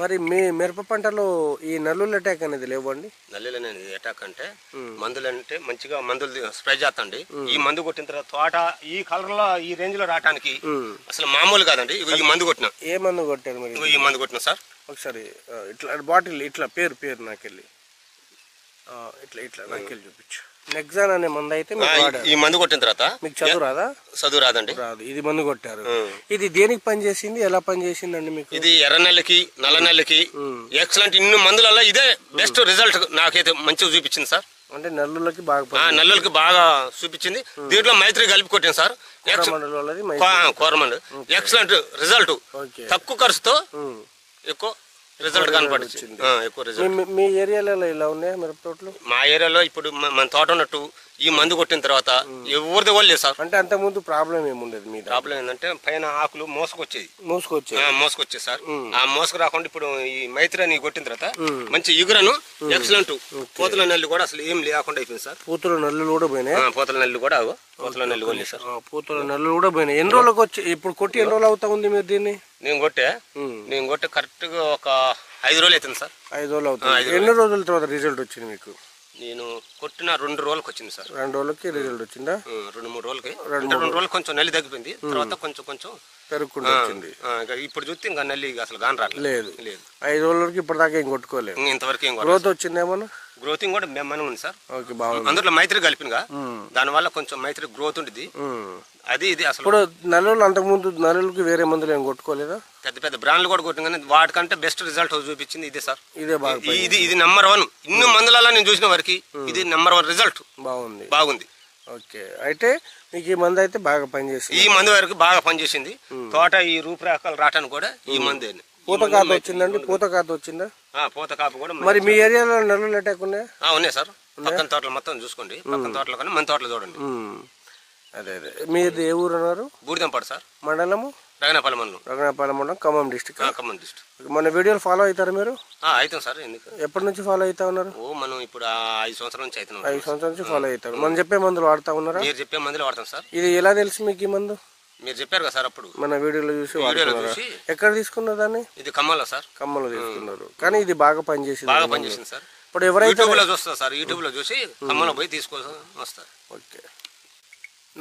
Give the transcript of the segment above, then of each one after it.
మరి మీ మిరప పంటలో ఈ నల్లుల అటాక్ అనేది లేవండి? నల్లులు అనేది అటాక్ అంటే మందులు అంటే మంచిగా మందులు స్ప్రే చేస్తండి. ఈ మందు కొట్టిన తర్వాత తోట ఈ కలర్ లో ఈ రేంజ్ లో రావడానికి అసలు మామూలు కాదండి. ఈ మందు కొట్టిన. ఏ మందు కొట్టారు మరి? ఈ మందు కొట్టిన సార్. ఒకసారి ఇట్లా బాటిల్ ఇట్లా పేరు నాకెళ్ళి ఇట్లా నాకెళ్ళి చూపించు. నెక్సాన్ అనే మందు అయితే ఈ మందు కొట్టిన తర్వాత మీకు చదువు రాదా? చదువు రాదండి. రాదు. ఇది మందు కొట్టారు. ఇది దేనికి పనిచేసింది, ఎలా పనిచేసింది అండి మీకు? ఇది ఎర్ర నెలకి నల్ల నెలకి ఎక్సలెంట్. ఇన్ని మందులలో ఇదే బెస్ట్ రిజల్ట్ నాకైతే మంచిగా చూపించింది సార్. అంటే నల్లులకి బాగా నల్లులకి బాగా చూపించింది. దీంట్లో మైత్రి కలిపి కొట్టింది సార్. కోరమండు excellent result. తక్కువ ఖర్చుతో ఎక్కువ రిజల్ట్ కనపడుతుంది. ఎక్కువ రిజల్ట్. మీ ఏరియాలో ఇలా ఉన్నాయా మిరప తోటలు? మా ఏరియాలో ఇప్పుడు మన తోట ఉన్నట్టు ఈ మందు కొట్టిన తర్వాత ఎవరిది వాళ్ళు లేదు సార్. అంటే అంత ముందు ప్రాబ్లం ఏముండేది? మీ ప్రాబ్లం ఏంటంటే పైన ఆకులు మోసుకొచ్చేది సార్. ఆ మోసుకు రాకుండా ఇప్పుడు ఈ మైత్రి అని కొట్టిన తర్వాత మంచి ఇగురను ఎక్సలెంట్. పూతల నల్లు కూడా అసలు ఏం లేకుండా అయిపోయింది సార్. పూతల నల్లులు కూడా పోయినాయి. పూతల నల్లు కూడా పూతల నల్లు కూడా సార్. పూతల నల్లులు కూడా పోయినాయి. ఎన్ని రోజులకు వచ్చి ఇప్పుడు కొట్టి ఎన్ని రోజులు అవుతా ఉంది మీరు దీన్ని? నేను కొట్టే కరెక్ట్ గా ఒక 5 రోజులు అవుతుంది సార్. 5 రోజులు అవుతుంది. ఎన్ని రోజుల తర్వాత రిజల్ట్ వచ్చింది మీకు? నేను కొట్టిన 2 రోజులకు వచ్చింది సార్. 2 రోజులకి రిజల్ట్ వచ్చిందా? 2-3 రోజులకి. 2 రోజులు కొంచెం నల్లి తగ్గిపోయింది. తర్వాత కొంచెం పెరుగుకుంటూ వచ్చింది. ఇప్పుడు చూస్తే ఇంకా నల్లి అసలు గాని రాలేదు. 5 రోజుల వరకు ఇప్పటిదాకా ఏం కొట్టుకోలేదు. ఇంతవరకు ఏం గ్రోత్ వచ్చిందేమన్నా? గ్రోతింగ్ కూడా మనం ఉంది సార్. ఓకే, బాగుంది. అందులో మైత్రి కలిపినగా దాని వల్ల కొంచెం మైత్రి గ్రోత్ ఉంటుంది. అది ఇది అసలు ఇప్పుడు నల్లులు అంతకుముందు నల్లులకి వేరే మందులు ఏం కొట్టుకోలేదా? పెద్ద బ్రాండ్లు కూడా కొట్టిన కానీ వాటికంటే బెస్ట్ రిజల్ట్ చూపించింది ఇదే సార్. ఇదే బాగా ఇది నెంబర్ 1. ఇన్ని మందులలో నేను చూసిన వరకు ఇది నెంబర్ 1 రిజల్ట్. బాగుంది. ఓకే, అయితే మీకు ఈ మందు అయితే బాగా పనిచేసింది. ఈ మందు వరకు బాగా పనిచేసింది. తోట ఈ రూపురేఖలు రావటానికి కూడా ఈ మందే. పూతకాత వచ్చిందండి? పూతకాత వచ్చిందా? పూతకాపు కూడా. మరి మీ ఏరియాలో నల్లులు అటాక్ ఉన్నాయా? ఉన్నాయి సార్. పక్కన తోటలు మొత్తం చూసుకోండి. పక్కన తోటలో కానీ మన తోటలో చూడండి. అదే మీది ఏ ఊరు అన్నారు? బూడిదంపాడు సార్. మండలము? రగనాపాలెం మండలం, ఖమ్మం డిస్ట్రిక్ట్. మన వీడియోలు ఫాలో అవుతారా మీరు? అవుతాం సార్. ఎందుకు? ఎప్పటి నుంచి ఫాలో అవుతా ఉన్నారు? మనం ఇప్పుడు 5 సంవత్సరాల నుంచి అవుతున్నాం. 5 సంవత్సరాల నుంచి ఫాలో అవుతారు. మనం చెప్పే మందులు వాడుతా ఉన్నారా? మీరు చెప్పే మందులు వాడతాం సార్. ఇది ఎలా తెలుసు మీకు ఈ మందు? మీరు చెప్పారు కదా సార్ అప్పుడు. మన వీడియోలో చూసి ఎక్కడ తీసుకున్నారు దాన్ని? ఇది ఖమ్మంలో సార్. ఖమ్మంలో తీసుకున్నారు. కానీ ఇది బాగా పనిచేసింది సార్. ఇప్పుడు ఎవరైతే యూట్యూబ్ లో చూస్తారు సార్. యూట్యూబ్ లో చూసి ఖమ్మంలో పోయి తీసుకోవాలి వస్తారు. ఓకే,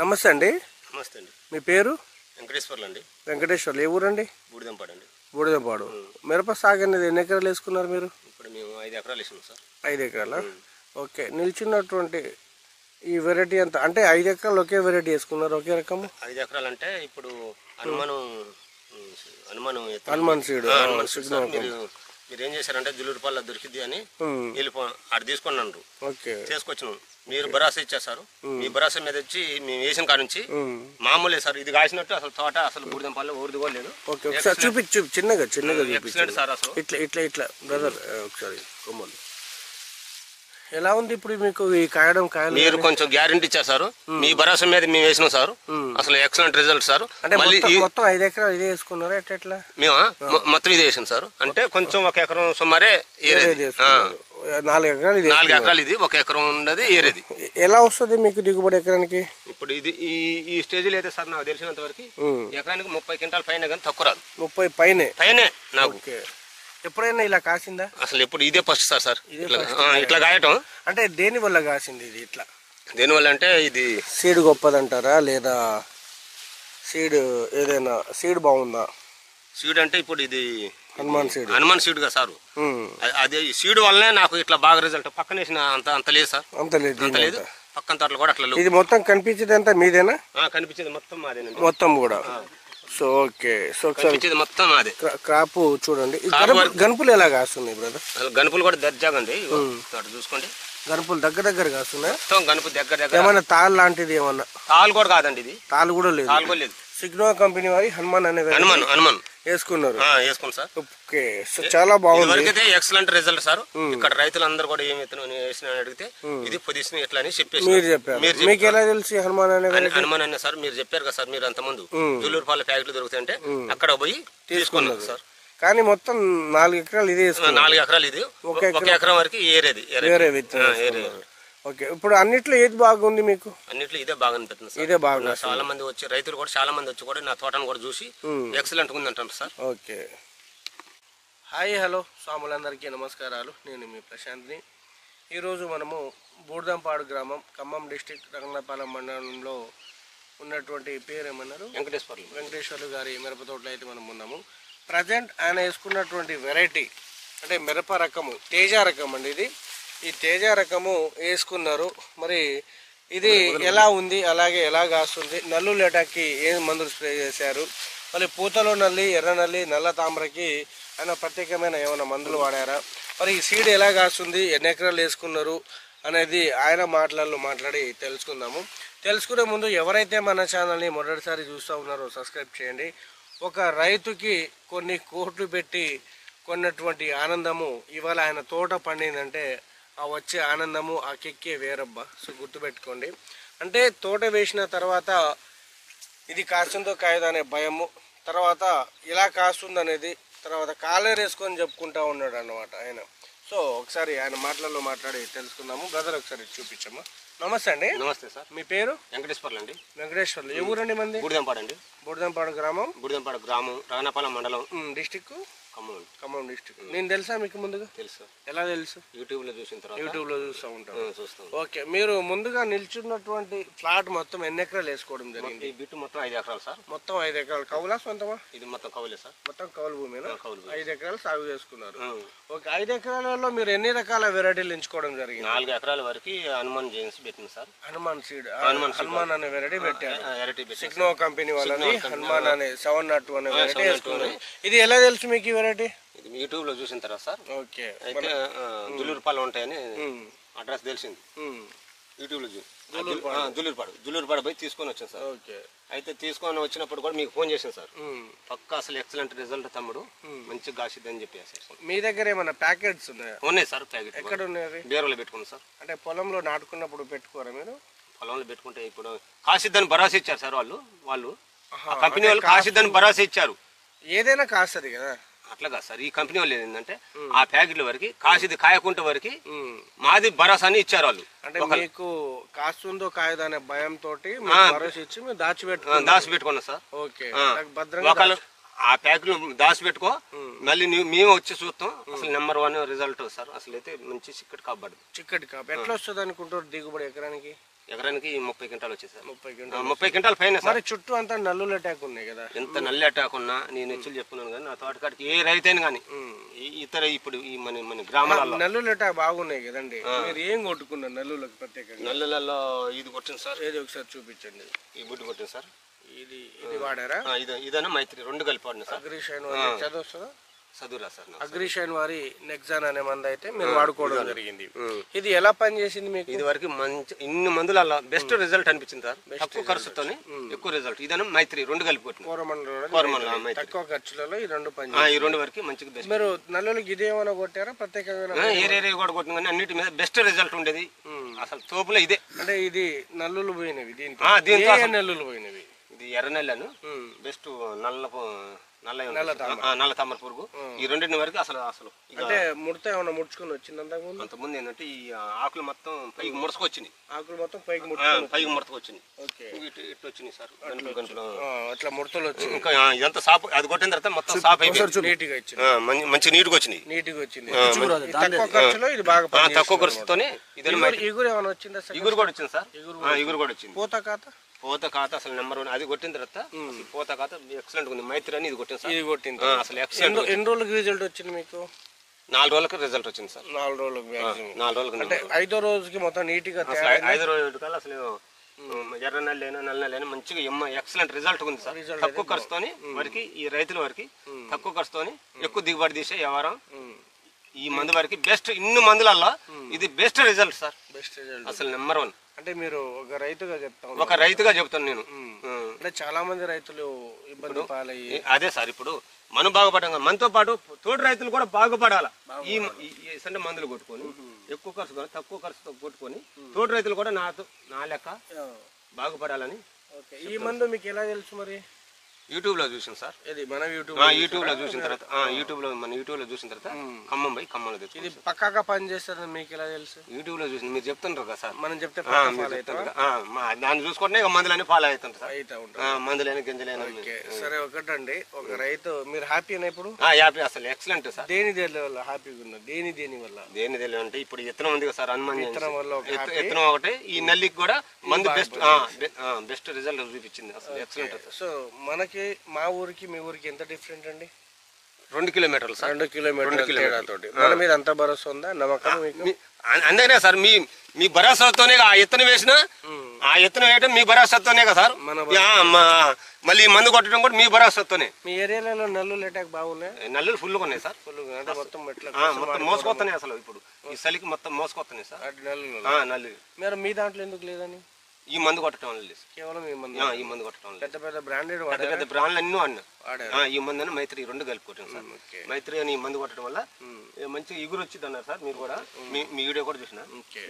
నమస్తే అండి. నమస్తే అండి. మీ పేరు? వెంకటేశ్వర్లు అండి. వెంకటేశ్వర్లు. ఏ ఊరండి? బూడిదంపాడు అండి. బూడిదంపాడు. మిరప సాగు అనేది ఎన్ని ఎకరాలు వేసుకున్నారు మీరు? ఇప్పుడు మేము 5 ఎకరాలు వేసుకున్నాం సార్. 5 ఎకరాలా? ఓకే, నిల్చున్నటువంటి ఈ వెరైటీ అంతా అంటే 5 ఎకరాలు ఒకే వెరైటీ వేసుకున్నారు, ఒకే రకము? 5 ఎకరాలు అంటే ఇప్పుడు హనుమాన్ సీడ్. మీరు ఏం చేశారంటే జుల్లూరుపాల్లో దొరికింది అని అటు తీసుకున్నాను. చేసుకొచ్చినాం. మీరు భరోసా ఇచ్చేసారు. మీ భరోసా మీద వచ్చి మేము వేసిన కాడ నుంచి మామూలే సార్. ఇది కాసినట్టు అసలు తోట అసలు బూడిదంపాల్లో ఊరిది కూడా లేదు. చూపించు చిన్నగా ఎక్సలెంట్ సార్. అసలు ఇట్లా బ్రదర్ ఒకసారి కొమ్మలు ఎలా ఉంది ఇప్పుడు మీకు ఈ కాయడం? మీరు కొంచెం గ్యారెంటీ ఇచ్చారు. మీ భరోసా మీద మేము వేసినాం సార్. అసలు ఎక్సలెంట్ రిజల్ట్ సార్. అంటే మొత్తం 5 ఎకరాలు ఇదే వేసుకున్నారా? ఎట్లా? మేము మొత్తం ఇదే వేసాం సార్. అంటే కొంచెం 1 ఎకరం సుమారే 4 ఎకరాలు ఇది. 4 ఎకరాలు ఇది. 1 ఎకరం ఉన్నది ఏరేది. ఎలా వస్తుంది మీకు దిగుబడి ఎకరానికి? ఇప్పుడు ఇది ఈ స్టేజ్లో అయితే సార్ నాకు తెలిసినంత వరకు ఎకరానికి 30 క్వింటాల్ పైన కానీ తక్కువ రాదు. 30 పైనే నాకు. ఎప్పుడైనా ఇలా కాసిందా? అసలు ఇప్పుడు ఇదే ఫస్ట్ సార్. ఇట్లా కాయటం అంటే దేని వల్ల కాసింది ఇది ఇట్లా? దేనివల్ల అంటే ఇది సీడ్ గొప్పదంటారా లేదా సీడ్ ఏదైనా సీడ్ బాగుందా? సీడ్ అంటే ఇప్పుడు ఇది హనుమాన్ సీడ్ గా సార్. అదే సీడ్ వల్లనే నాకు ఇట్లా బాగా రిజల్ట్. పక్కన వేసిన అంత లేదు సార్. అంత లేదు. పక్కన తోటలు కూడా అట్లా. ఇది మొత్తం కనిపించేది అంతా మీదేనా? కనిపించేది మొత్తం మాదేనండి. మొత్తం కూడా. సో ఓకే, సో మొత్తం అదే క్రాప్ చూడండి. గనుపులు ఎలా కాస్తున్నాయి బ్రదర్? గనుపులు కూడా దర్జాగండి. చూసుకోండి, గనుపులు దగ్గర కాస్తున్నాయి. మొత్తం గనుపు దగ్గర. ఏమన్నా తాళ్ళు లాంటిది ఏమన్నా? తాళ్ళు కూడా కాదండి, ఇది తాళ్ళు కూడా లేదు. సిగ్నో కంపెనీ వారి హనుమాన్ అనే వేసుకున్నారు సార్. ఓకే, సో చాలా బాగుంది. Excellent result sir. ఇక్కడ రైతులందరూ కూడా ఏమి వేసిన అడిగితే ఇది పొజిషన్ ఇట్లా అని చెప్పేసి మీరు చెప్పారు. మీకు ఎలా తెలిసి హనుమాన్ అనే సార్? మీరు చెప్పారు కదా సార్. మీరు అంత ముందు జుల్లూరుపాల ప్యాకెట్లు దొరుకుతాయంటే అక్కడ పోయి తీసుకున్నారు సార్. కానీ మొత్తం 4 ఎకరాలు ఇదే. 4 ఎకరాలు ఇది. 1 ఎకరం వరకు ఏరేది. ఓకే, ఇప్పుడు అన్నిట్లో ఏది బాగుంది మీకు? అన్నిట్లో ఇదే బాగా అనిపిస్తుంది సార్. ఇదే బాగా. చాలా మంది వచ్చి రైతులు కూడా చాలా మంది వచ్చి కూడా నా తోటను కూడా చూసి ఎక్సలెంట్ ఉంది అంటారు సార్. ఓకే, హాయ్ హలో స్వాములందరికీ నమస్కారాలు. నేను మీ ప్రశాంత్ని. ఈరోజు మనము బూర్దంపాడు గ్రామం, ఖమ్మం డిస్టిక్, రంగనాపాలెం మండలంలో ఉన్నటువంటి పేరు ఏమన్నారు, వెంకటేశ్వర్లు గారి మిరప తోటలో అయితే మనం ఉన్నాము. ప్రజెంట్ ఆయన వేసుకున్నటువంటి వెరైటీ అంటే మిరప రకము తేజ రకం అండి. ఇది ఈ తేజ రకము వేసుకున్నారు. మరి ఇది ఎలా ఉంది, అలాగే ఎలా కాస్తుంది, నల్లు లేటాకి ఏం మందులు స్ప్రే చేశారు, మళ్ళీ పూతలో నల్లి, ఎర్ర నల్లి, నల్ల తామరకి ఆయన ప్రత్యేకమైన ఏమైనా మందులు వాడారా, మరి ఈ సీడ్ ఎలా కాస్తుంది, ఎన్ని ఎకరాలు వేసుకున్నారు అనేది ఆయన మాటలలో మాట్లాడి తెలుసుకుందాము. తెలుసుకునే ముందు ఎవరైతే మన ఛానల్ని మొదటిసారి చూస్తూ ఉన్నారో సబ్స్క్రైబ్ చేయండి. ఒక రైతుకి కొన్ని కోట్లు పెట్టి కొన్నటువంటి ఆనందము ఇవాళ ఆయన తోట పండిందంటే ఆ వచ్చే ఆనందము, ఆ కిక్కే వేరబ్బా. సో గుర్తుపెట్టుకోండి. అంటే తోట వేసిన తర్వాత ఇది కాస్తుందో కాయదో అనే భయము, తర్వాత ఇలా కాస్తుందనేది, తర్వాత కాలేరు వేసుకొని చెప్పుకుంటా ఉన్నాడు అన్నమాట ఆయన. సో ఒకసారి ఆయన మాటలలో మాట్లాడి తెలుసుకుందాము. బ్రదర్ ఒకసారి చూపించమ్మా. నమస్తే అండి. నమస్తే సార్. మీ పేరు? వెంకటేశ్వర్లు అండి. వెంకటేశ్వర్లు. ఏ ఊరండి మంది? బూడిదంపాడు అండి. బూడిదంపాడు గ్రామం, బూడిదంపాడు గ్రామం, రంగనాపాలెం మండలం, డిస్టిక్ ఖమ్మం డిస్టిక్. Hmm. నేను తెలుసా మీకు ముందుగా? తెలుసు. ఎలా తెలుసు? యూట్యూబ్లో చూసిన తర్వాత. యూట్యూబ్లో చూస్తూ ఉంటాను. చూస్తాం. ఓకే, మీరు ముందుగా నిల్చున్నటువంటి ఫ్లాట్ మొత్తం ఎన్ని ఎకరాలు వేసుకోవడం జరిగింది? ఈ బిట్టు మొత్తం 5 ఎకరాలు సార్. మొత్తం 5 ఎకరాలు కౌలా సొంతమా? ఇది మొత్తం కౌలే సార్. మొత్తం కౌలు భూమినా? కౌలు భూమి. 5 ఎకరాలు సాగు చేసుకున్నారు. ఓకే, 5 ఎకరాలలో మీరు ఎన్ని రకాల వెరైటీలు ఎంచుకోవడం జరిగింది? 4 ఎకరాల వరకు హనుమాన్ జెయిన్స్ పెట్టింది సార్. హనుమాన్ సీడ్, హనుమాన్ అనే వెరైటీ పెట్టారు. వెరైటీ సిగ్నో కంపెనీ వాళ్ళని హనుమాన్ అనే 702 అనే వెరైటీ వేసుకున్నారు. ఇది ఎలా తెలుసు మీకు ఈ వెరైటీ? ఇది యూట్యూబ్లో చూసిన తర్వాత సార్. ఓకే, అయితే జుల్లూరుపాలు ఉంటాయని అడ్రస్ తెలిసింది. యూట్యూబ్లో జుల్లూరుపాడు పోయి తీసుకొని వచ్చాను సార్. ఓకే, అయితే తీసుకొని వచ్చినప్పుడు కూడా మీకు ఫోన్ చేశాను సార్. పక్కా అసలు ఎక్సలెంట్ రిజల్ట్ తమ్ముడు, మంచిగా కాసిద్దని చెప్పేసి. మీ దగ్గర ఏమైనా ప్యాకెట్స్ ఉన్నాయా? ఉన్నాయి సార్. ప్యాకెట్ ఎక్కడ ఉన్నాయి? బీరువాలో పెట్టుకున్నాను సార్. అంటే పొలంలో నాటుకున్నప్పుడు పెట్టుకోరా మీరు? పొలంలో పెట్టుకుంటే ఇప్పుడు కాసిద్దని భరోసా ఇచ్చారు సార్ వాళ్ళు కంపెనీ వాళ్ళు కాసిద్దని భరోసా ఇచ్చారు. ఏదైనా కాస్తుంది కదా. అట్లా కాదు సార్. ఈ కంపెనీ వాళ్ళు ఏంటంటే ఆ ప్యాకెట్ల వరకు కాసిది కాయకుంట వరకు మాది భరోసాని ఇచ్చారు వాళ్ళు. అంటే మీకు కాస్తుందో కాయదో అనే భయంతో భరోసా ఇచ్చి మీరు దాచిపెట్టుకున్నా సార్. ఓకే, ఒకళ్ళు ఆ ప్యాకెట్లు దాచిపెట్టుకో, మళ్ళీ మేము వచ్చి చూస్తాం. అసలు నెంబర్ 1 రిజల్ట్ సార్. అసలు అయితే మంచి చిక్కటి కాపాడు. చిక్కటి కాపు ఎట్లా వస్తుంది అనుకుంటారు దిగుబడి? ఎకరానికి 30 క్వింటాలు వచ్చేది సార్. 30 క్వింటాల పైన సార్. చుట్టూ అంతా నల్లుల అటాక్ ఉన్నాయి కదా. ఎంత నల్లి అటాక్ ఉన్నా నేను ఎచ్చులు చెప్తున్నాను కానీ నా తోటకాడికి ఏ రైతైనా కానీ ఇతర ఇప్పుడు ఈ మన గ్రామాలలో నల్లుల అటాక్ బాగున్నాయి కదండి. మీరు ఏం కొట్టుకున్నారు నల్లులకు ప్రత్యేకంగా? నల్లులలో ఇది కొట్టింది సార్. ఏది ఒకసారి చూపించండి. ఈ బుడ్డు కొట్టింది సార్. ఇది వాడారా? ఇదైనా మైత్రి 2 కలిపి వాడిన సార్. అగ్రిషైన్ చదువుతుందా? చదువురా సార్. అగ్రిషైన్ వారి నెక్సాన్ అనే మందు అయితే మీరు వాడుకోవడం జరిగింది. ఇది ఎలా పనిచేసింది మీకు? ఇది వరకు మంచి ఇన్ని మందులలో బెస్ట్ రిజల్ట్ అనిపించింది సార్. తక్కువ ఖర్చుతో ఎక్కువ రిజల్ట్. ఇదన్నా మైత్రి 2 కలిపి కొట్టింది. తక్కువ ఖర్చులలో ఈ 2 పని. ఈ 2 వరకు మంచిగా బెస్ట్. మీరు నల్లులకి ఇదేమైనా కొట్టారా ప్రత్యేకంగా? ఏరియా కూడా కొట్టిన కానీ అన్నిటి మీద బెస్ట్ రిజల్ట్ ఉండేది. అసలు తోపులో ఇదే. అంటే ఇది నల్లులు పోయినవి. దీంట్లో నల్లులు పోయినవి. ఇది ఎర్ర నెల్లను బెస్ట్, నల్ల తామర పురుగు. ఈ 2 వరకు అసలు అంటే ముడత ఏమన్నా ముడుచుకుని వచ్చింది అంతకుముందు ఏంటంటే ఈ ఆకులు మొత్తం పైకి ముడుచుకొచ్చింది. ఆకులు మొత్తం పైకి ముడతకొచ్చింది. ఇటు వచ్చినాయి సార్. అట్లా ముడతలు వచ్చి ఇంకా ఇదంతా సాప్ అది కొట్టిన తర్వాత మొత్తం సాప్ అయిపోయింది. నీట్గా వచ్చింది. మంచి నీట్గా వచ్చింది. తక్కువ ఖర్చులో ఇది బాగా తక్కువ ఖర్చుతోనే. ఇగురు ఏమైనా వచ్చిందా? ఇగురు కూడా వచ్చింది సార్. ఇగురు కూడా వచ్చింది. పూత ఖాత అసలు నెంబర్ 1. అది కొట్టిన తర్వాత పూత ఖాత ఎక్సలెంట్ ఉంది. మైత్రి అని ఇది కొట్టింది సార్. ఇది కొట్టింది అసలు ఎక్సలెంట్. ఎన్ని రోజులకి రిజల్ట్ వచ్చింది మీకు? 4 రోజులకు రిజల్ట్ వచ్చింది సార్. 4 రోజులకు. 4 రోజులకి అంటే 5వ రోజుకి మొత్తం నీట్గా 5 రోజుల కల్లా అసలు ఎర్ర నెలైనా నల్ల నెలైనా మంచిగా ఎక్సలెంట్ రిజల్ట్ ఉంది సార్. తక్కువ ఖర్చుతోని వరకు ఈ రైతుల వరకు తక్కువ ఖర్చుతోని ఎక్కువ దిగుబడి తీసే వ్యవహారం ఈ మందు వరకు బెస్ట్. ఇన్ని మందులలో ఇది best result sir. Best result అసలు నెంబర్ 1. అంటే మీరు ఒక రైతుగా చెప్తాను నేను. అంటే చాలా మంది రైతులు ఇబ్బంది పాలయ్యి. అదే సార్. ఇప్పుడు మనం బాగుపడాం, మనతో పాటు తోటి రైతులు కూడా బాగుపడాలా. ఈ మందులు కొట్టుకొని ఎక్కువ ఖర్చు తక్కువ ఖర్చుతో కొట్టుకొని తోటి రైతులు కూడా నా లెక్క బాగుపడాలని. ఈ మందు మీకు ఎలా తెలుసు? మరి యూట్యూబ్లో చూసాను సార్. ఇది మన యూట్యూబ్లో చూసిన తర్వాత యూట్యూబ్లో చూసిన తర్వాత ఖమ్మం పోయి ఖమ్మంలో తెచ్చు. ఇది పక్కాగా పని చేస్తారని మీకు ఎలా తెలుసు? యూట్యూబ్లో చూసి మీరు చెప్తుంటారు కదా సార్, మనం చెప్తే దాన్ని చూసుకుంటే ఇక మందులన్నీ ఫాలో అవుతుంటారు సార్. అయితే ఉంటారు మందులైన గింజలైన. సరే, ఒకటండి, ఒక రైతు మీరు హ్యాపీనా ఇప్పుడు? హ్యాపీ, అసలు ఎక్సలెంట్ సార్. దేని వల్ల హ్యాపీగా ఉన్నారు? దేని వల్ల అంటే ఇప్పుడు విత్తనం ఉంది కదా సార్, హనుమాన్ విత్తనం వల్ల విత్తనం ఒకటి. ఈ నల్లికి కూడా మందు బెస్ట్ రిజల్ట్ చూపించింది, అసలు ఎక్సలెంట్. సో మనకి మా ఊరికి మీ ఊరికి ఎంత డిఫరెంట్ అండి? 2 కిలోమీటర్లు సార్. 2 కిలోమీటర్ల మన మీద అంత భరోసా ఉందా, నమ్మకం మీకు? అందుకనే సార్ మీ భరోసాతోనే ఆ ఎత్తున వేసిన, ఆ ఎత్తున వేయడం మీ భరోసాతోనే కదా సార్. మళ్ళీ మందు కొట్టడం కూడా మీ భరోసాతోనే. మీ ఏరియాలో నల్లులు అటాక్ బాగున్నాయి? నల్లులు ఫుల్గా ఉన్నాయి సార్. అంటే మొత్తం మొత్తం మోసుకొస్తున్నాయి అసలు. ఇప్పుడు ఈ చలికి మొత్తం మోసుకొస్తున్నాయి సార్ నల్లులు. మీరు మీ దాంట్లో ఎందుకు లేదని? ఈ మందు కొట్టడం వల్ల లేదు, కేవలం ఈ మందు కొట్టడం వల్ల. పెద్ద బ్రాండెడ్ పెద్ద బ్రాండ్లు అన్నీ వాడినా. ఈ మందు మైత్రి 2 కలిపి కొట్టాను సార్. మైత్రి అని ఈ మందు కొట్టడం వల్ల మంచి ఇగురు వచ్చింది అన్నారు సార్. మీరు కూడా మీ వీడియో కూడా చూసిన.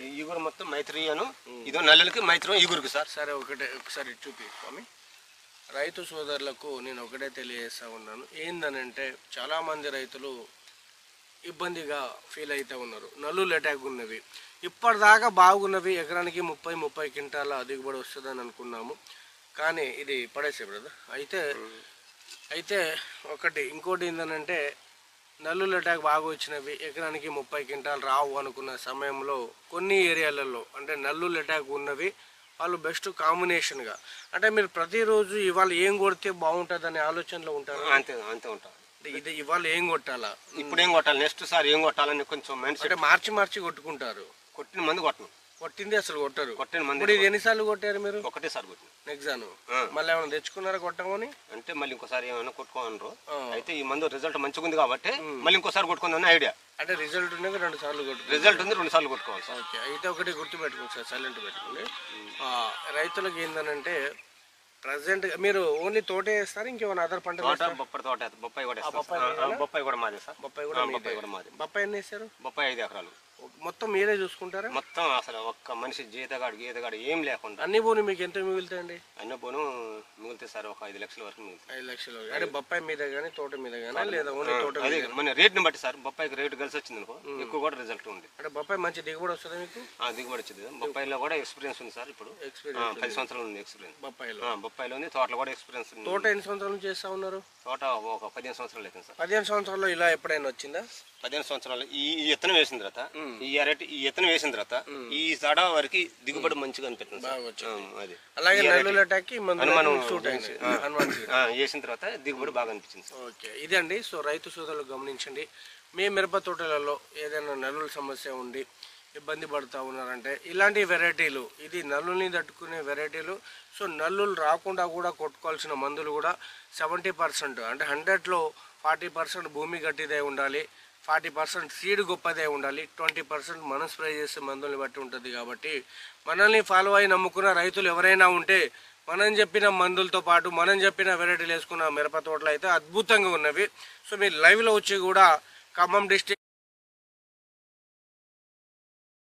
ఈ ఇగురు మొత్తం మైత్రి అను ఇదో నల్లలకి మైత్రి ఇగురుకి సార్. సరే, ఒకసారి చూపి స్వామి. రైతు సోదరులకు నేను ఒకటే తెలియజేస్తా ఉన్నాను, ఏందనంటే చాలామంది రైతులు ఇబ్బందిగా ఫీల్ అవుతూ ఉన్నారు. నల్లులు అటాక్ ఉన్నవి, ఇప్పటిదాకా బాగున్నవి, ఎకరానికి 30 క్వింటాల దిగుబడి వస్తుందని అనుకున్నాము. కానీ ఇది పడేసే బ్రదర్. అయితే ఇంకోటి ఏంటంటే నల్లులు అటాక్ బాగా వచ్చినవి, ఎకరానికి 30 క్వింటాలు రావు అనుకున్న సమయంలో కొన్ని ఏరియాలలో అంటే నల్లులు అటాక్ ఉన్నవి వాళ్ళు బెస్ట్ కాంబినేషన్గా, అంటే మీరు ప్రతిరోజు ఇవాళ ఏం కొడితే బాగుంటుంది అనే ఆలోచనలో ఉంటారు. అంతే ఉంటారు. ఇది ఇవాళ ఏం కొట్టాలా, ఇప్పుడు ఏం కొట్టాలి, నెక్స్ట్ సార్ ఏం కొట్టాలని కొంచెం మైండ్ సెట్. మార్చి కొట్టుకుంటారు. కొట్టిన మందు కొట్టింది అసలు కొట్టరు. కొట్టిన మంది. ఇప్పుడు ఇది ఎన్నిసార్లు కొట్టారు మీరు? ఒకటేసారి కొట్టిన. నెక్సాను మళ్ళీ ఏమైనా తెచ్చుకున్నారా కొట్టమని? అంటే మళ్ళీ ఇంకోసారి ఏమైనా కొట్టుకోమన్నారు. అయితే ఈ మందు రిజల్ట్ మంచిగా ఉంది కాబట్టి మళ్ళీ ఇంకోసారి కొట్టుకుందని ఐడియా. అంటే రిజల్ట్ ఉన్నది 2 సార్లు రిజల్ట్ ఉంది 2 సార్లు కొట్టుకోవాలి. ఓకే, అయితే ఒకటి గుర్తుపెట్టుకోండి సార్, సైలెంట్ పెట్టుకోండి. రైతులకు ఏంటంటే ప్రజెంట్ మీరు ఓన్లీ తోటే వేస్తారు, ఇంకేమైనా అదర్ పంట? బొప్పాయి కూడా మాది సార్. బొప్పాయి కూడా మాది. బొప్పాయి ఎన్ని వేస్తారు? బొప్పాయి 5 ఎకరాలు. మొత్తం మీరే చూసుకుంటారా? మొత్తం అసలు ఒక్క మనిషి గీతగాడు ఏం లేకుండా. అన్ని పోను మీకు ఎంత మిగులుతాయండి? అన్ని పోను మిగులుతాయి సార్, ఒక 5 లక్షల వరకు మిగులుతాయి. 5 లక్షలు అంటే బొప్పాయి మీద కానీ తోట మీద కానీ, లేదా ఓన్లీ తోట? మన రేట్ని బట్టి సార్, బొప్పాయికి రేటు కలిసి వచ్చింది అనుకో ఎక్కువ కూడా రిజల్ట్ ఉంది. అంటే బొప్పాయి మంచి దిగుబడి వస్తుంది మీకు? దిగుబడి వచ్చింది. బొప్పాయిలో కూడా ఎక్స్పీరియన్స్ ఉంది సార్. ఇప్పుడు 10 సంవత్సరాలు ఉంది ఎక్స్పీరియన్స్ బొప్పాయిలో ఉంది. తోటలో కూడా ఎక్స్పీరియన్స్ ఉంది. తోట ఎన్ని సంవత్సరాల నుంచి చేస్తా ఉన్నారు? తోట ఒక 15 సంవత్సరాలు అవుతుంది సార్. 15 సంవత్సరాల్లో ఇలా ఎప్పుడైనా వచ్చిందా? 15 సంవత్సరాలు ఈ ఎత్తనం వేసిన తర్వాత, ఈ ఎత్తనం వేసిన తర్వాత ఈ సడా వరకు దిగుబడి మంచిగా అనిపిస్తుంది. అది అలాగే వేసిన తర్వాత దిగుబడి బాగా అనిపించింది. ఓకే, ఇదండి. సో రైతు సోదరులు గమనించండి, మీ మిరప తోటలలో ఏదైనా నల్లుల సమస్య ఉండి ఇబ్బంది పడుతూ ఉన్నారంటే ఇలాంటి వెరైటీలు, ఇది నల్లుల్ని తట్టుకునే వెరైటీలు. సో నల్లులు రాకుండా కూడా కొట్టుకోవాల్సిన మందులు కూడా 70%, అంటే 100లో 40% భూమి గట్టిదే ఉండాలి, 40% సీడ్ గొప్పదే ఉండాలి, 20% మనం స్ప్రే చేసే మందుల్ని బట్టి ఉంటుంది. కాబట్టి మనల్ని ఫాలో అయి నమ్ముకున్న రైతులు ఎవరైనా ఉంటే మనం చెప్పిన మందులతో పాటు మనం చెప్పిన వెరైటీలు వేసుకున్న మిరప తోటలు అయితే అద్భుతంగా ఉన్నవి. సో మీరు లైవ్లో వచ్చి కూడా ఖమ్మం డిస్ట్రిక్ట్